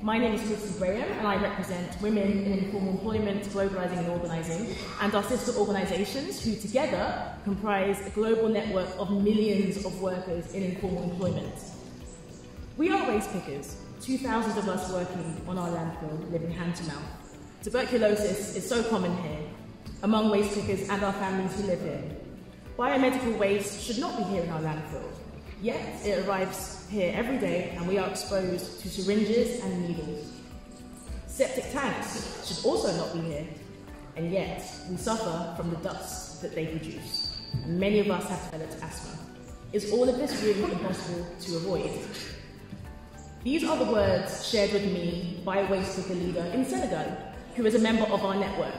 My name is Christy, Braham, and I represent women in informal employment, globalising and organising, and our sister organisations who together comprise a global network of millions of workers in informal employment. We are waste pickers, 2,000 of us working on our landfill, living hand to mouth. Tuberculosis is so common here, among waste pickers and our families who live here. Biomedical waste should not be here in our landfill, yet it arrives here every day and we are exposed to syringes and needles. Septic tanks should also not be here, and yet we suffer from the dust that they produce. And many of us have developed asthma. Is all of this really impossible to avoid? These are the words shared with me by a waste picker leader in Senegal, who is a member of our network.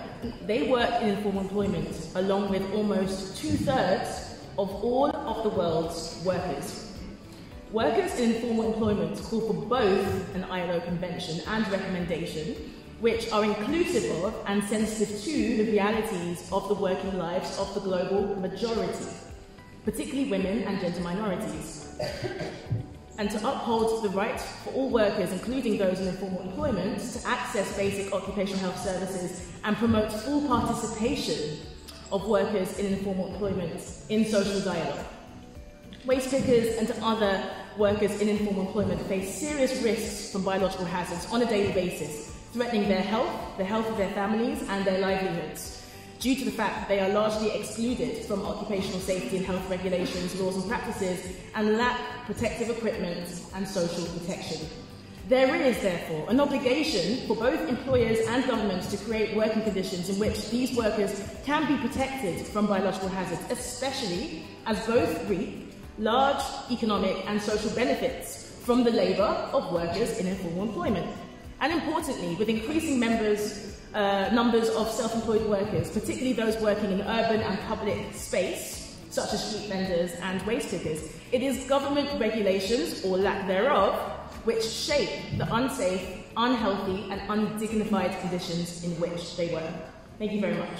They work in informal employment, along with almost 2/3 of all of the world's workers. Workers in informal employment call for both an ILO convention and recommendation, which are inclusive of and sensitive to the realities of the working lives of the global majority, particularly women and gender minorities. And to uphold the right for all workers, including those in informal employment, to access basic occupational health services and promote full participation of workers in informal employment in social dialogue. Waste pickers and other workers in informal employment face serious risks from biological hazards on a daily basis, threatening their health of their families and their livelihoods, due to the fact that they are largely excluded from occupational safety and health regulations, laws and practices, and lack protective equipment and social protection. There is, therefore, an obligation for both employers and governments to create working conditions in which these workers can be protected from biological hazards, especially as both reap large economic and social benefits from the labour of workers in informal employment. And importantly, with increasing numbers of self-employed workers, particularly those working in urban and public space, such as street vendors and waste pickers, it is government regulations, or lack thereof, which shape the unsafe, unhealthy and undignified conditions in which they work. Thank you very much.